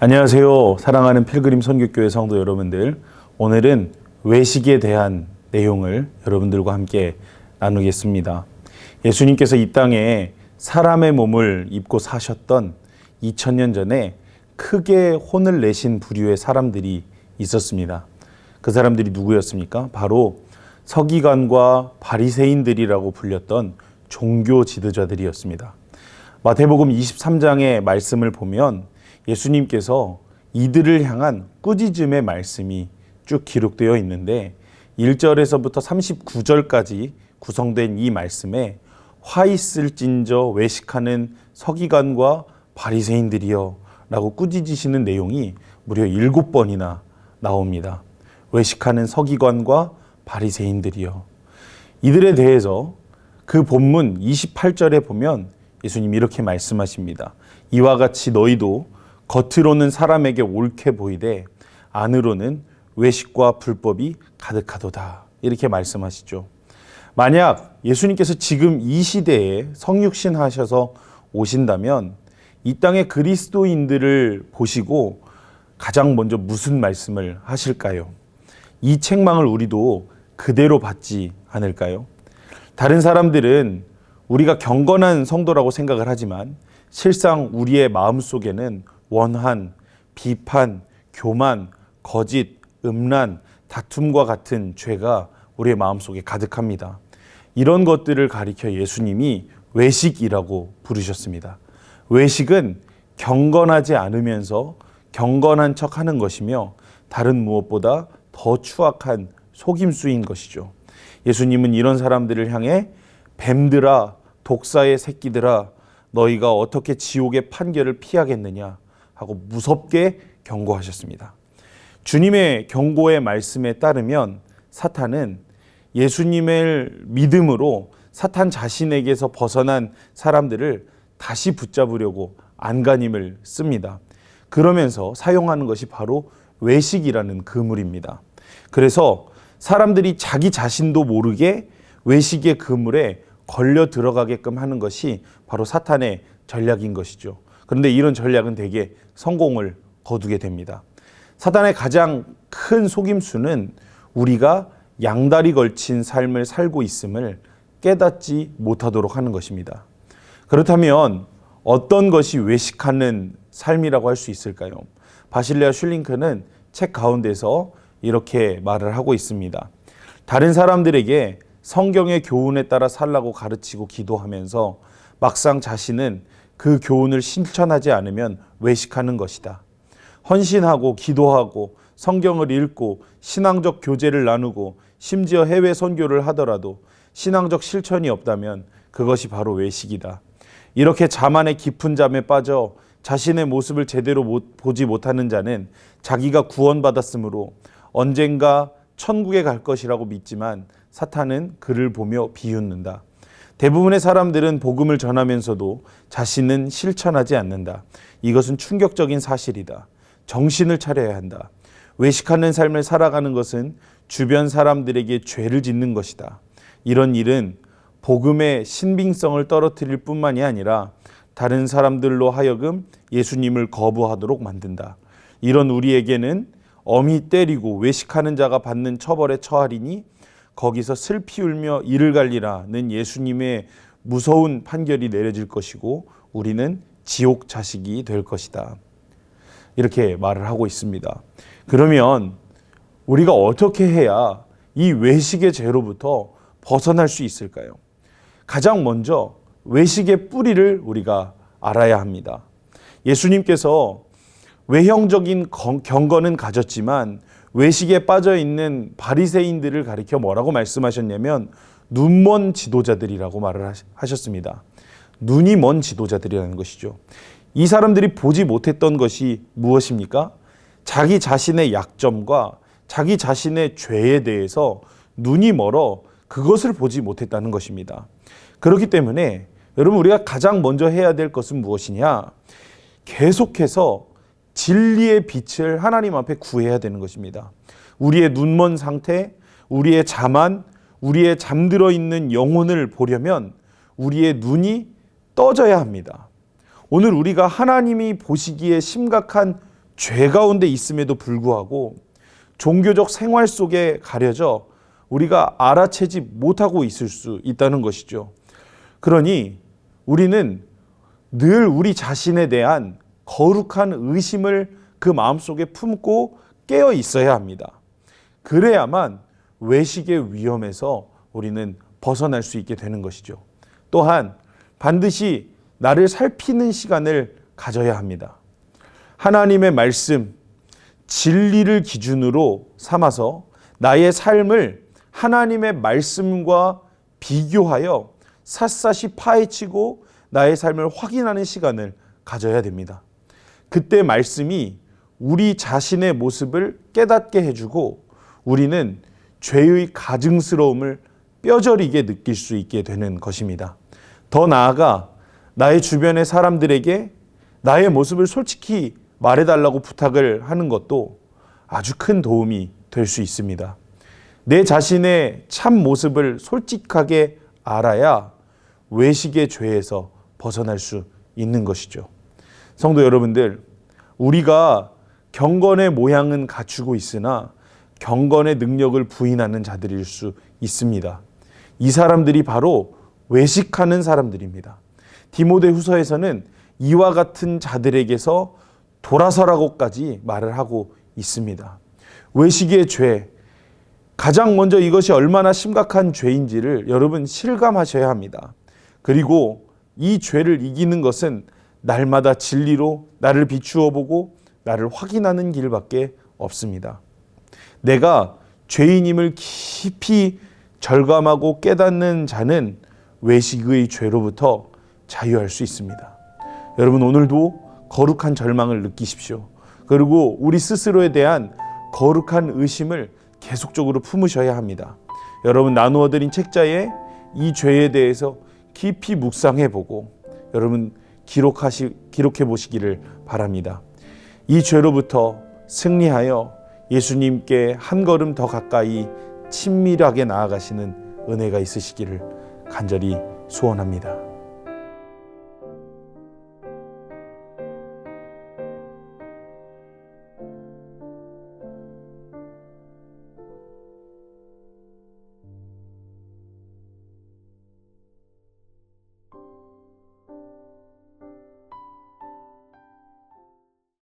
안녕하세요. 사랑하는 필그림 선교교회 성도 여러분들. 오늘은 외식에 대한 내용을 여러분들과 함께 나누겠습니다. 예수님께서 이 땅에 사람의 몸을 입고 사셨던 2000년 전에 크게 혼을 내신 부류의 사람들이 있었습니다. 그 사람들이 누구였습니까? 바로 서기관과 바리새인들이라고 불렸던 종교 지도자들이었습니다. 마태복음 23장의 말씀을 보면 예수님께서 이들을 향한 꾸짖음의 말씀이 쭉 기록되어 있는데 1절에서부터 39절까지 구성된 이 말씀에 화 있을진저 외식하는 서기관과 바리새인들이여 라고 꾸짖으시는 내용이 무려 7번이나 나옵니다. 외식하는 서기관과 바리새인들이여. 이들에 대해서 그 본문 28절에 보면 예수님이 이렇게 말씀하십니다. 이와 같이 너희도 겉으로는 사람에게 옳게 보이되 안으로는 외식과 불법이 가득하도다. 이렇게 말씀하시죠. 만약 예수님께서 지금 이 시대에 성육신 하셔서 오신다면 이 땅의 그리스도인들을 보시고 가장 먼저 무슨 말씀을 하실까요? 이 책망을 우리도 그대로 받지 않을까요? 다른 사람들은 우리가 경건한 성도라고 생각을 하지만 실상 우리의 마음속에는 원한, 비판, 교만, 거짓, 음란, 다툼과 같은 죄가 우리의 마음속에 가득합니다. 이런 것들을 가리켜 예수님이 외식이라고 부르셨습니다. 외식은 경건하지 않으면서 경건한 척하는 것이며 다른 무엇보다 더 추악한 속임수인 것이죠. 예수님은 이런 사람들을 향해 뱀들아, 독사의 새끼들아, 너희가 어떻게 지옥의 판결을 피하겠느냐 하고 무섭게 경고하셨습니다. 주님의 경고의 말씀에 따르면 사탄은 예수님을 믿음으로 사탄 자신에게서 벗어난 사람들을 다시 붙잡으려고 안간힘을 씁니다. 그러면서 사용하는 것이 바로 외식이라는 그물입니다. 그래서 사람들이 자기 자신도 모르게 외식의 그물에 걸려 들어가게끔 하는 것이 바로 사탄의 전략인 것이죠. 그런데 이런 전략은 대개 성공을 거두게 됩니다. 사탄의 가장 큰 속임수는 우리가 양다리 걸친 삶을 살고 있음을 깨닫지 못하도록 하는 것입니다. 그렇다면 어떤 것이 외식하는 삶이라고 할 수 있을까요? 바실레아 슐링크는 책 가운데서 이렇게 말을 하고 있습니다. 다른 사람들에게 성경의 교훈에 따라 살라고 가르치고 기도하면서 막상 자신은 그 교훈을 실천하지 않으면 외식하는 것이다. 헌신하고 기도하고 성경을 읽고 신앙적 교제를 나누고 심지어 해외 선교를 하더라도 신앙적 실천이 없다면 그것이 바로 외식이다. 이렇게 자만의 깊은 잠에 빠져 자신의 모습을 제대로 보지 못하는 자는 자기가 구원받았으므로 언젠가 천국에 갈 것이라고 믿지만 사탄은 그를 보며 비웃는다. 대부분의 사람들은 복음을 전하면서도 자신은 실천하지 않는다. 이것은 충격적인 사실이다. 정신을 차려야 한다. 외식하는 삶을 살아가는 것은 주변 사람들에게 죄를 짓는 것이다. 이런 일은 복음의 신빙성을 떨어뜨릴 뿐만이 아니라 다른 사람들로 하여금 예수님을 거부하도록 만든다. 이런 우리에게는 엄히 때리고 외식하는 자가 받는 처벌에 처하리니 거기서 슬피 울며 이를 갈리라는 예수님의 무서운 판결이 내려질 것이고 우리는 지옥 자식이 될 것이다. 이렇게 말을 하고 있습니다. 그러면 우리가 어떻게 해야 이 외식의 죄로부터 벗어날 수 있을까요? 가장 먼저 외식의 뿌리를 우리가 알아야 합니다. 예수님께서 외형적인 경건은 가졌지만 외식에 빠져있는 바리새인들을 가리켜 뭐라고 말씀하셨냐면 눈먼 지도자들이라고 말을 하셨습니다. 눈이 먼 지도자들이라는 것이죠. 이 사람들이 보지 못했던 것이 무엇입니까? 자기 자신의 약점과 자기 자신의 죄에 대해서 눈이 멀어 그것을 보지 못했다는 것입니다. 그렇기 때문에 여러분 우리가 가장 먼저 해야 될 것은 무엇이냐? 계속해서 진리의 빛을 하나님 앞에 구해야 되는 것입니다. 우리의 눈먼 상태, 우리의 자만, 우리의 잠들어 있는 영혼을 보려면 우리의 눈이 떠져야 합니다. 오늘 우리가 하나님이 보시기에 심각한 죄 가운데 있음에도 불구하고 종교적 생활 속에 가려져 우리가 알아채지 못하고 있을 수 있다는 것이죠. 그러니 우리는 늘 우리 자신에 대한 거룩한 의심을 그 마음속에 품고 깨어 있어야 합니다. 그래야만 외식의 위험에서 우리는 벗어날 수 있게 되는 것이죠. 또한 반드시 나를 살피는 시간을 가져야 합니다. 하나님의 말씀, 진리를 기준으로 삼아서 나의 삶을 하나님의 말씀과 비교하여 샅샅이 파헤치고 나의 삶을 확인하는 시간을 가져야 됩니다. 그때 말씀이 우리 자신의 모습을 깨닫게 해주고 우리는 죄의 가증스러움을 뼈저리게 느낄 수 있게 되는 것입니다. 더 나아가 나의 주변의 사람들에게 나의 모습을 솔직히 말해달라고 부탁을 하는 것도 아주 큰 도움이 될 수 있습니다. 내 자신의 참 모습을 솔직하게 알아야 외식의 죄에서 벗어날 수 있는 것이죠. 성도 여러분들, 우리가 경건의 모양은 갖추고 있으나 경건의 능력을 부인하는 자들일 수 있습니다. 이 사람들이 바로 외식하는 사람들입니다. 디모데후서에서는 이와 같은 자들에게서 돌아서라고까지 말을 하고 있습니다. 외식의 죄, 가장 먼저 이것이 얼마나 심각한 죄인지를 여러분 실감하셔야 합니다. 그리고 이 죄를 이기는 것은 날마다 진리로 나를 비추어 보고 나를 확인하는 길밖에 없습니다. 내가 죄인임을 깊이 절감하고 깨닫는 자는 외식의 죄로부터 자유할 수 있습니다. 여러분, 오늘도 거룩한 절망을 느끼십시오. 그리고 우리 스스로에 대한 거룩한 의심을 계속적으로 품으셔야 합니다. 여러분, 나누어 드린 책자에 이 죄에 대해서 깊이 묵상해 보고 여러분 기록해 보시기를 바랍니다. 이 죄로부터 승리하여 예수님께 한 걸음 더 가까이 친밀하게 나아가시는 은혜가 있으시기를 간절히 소원합니다.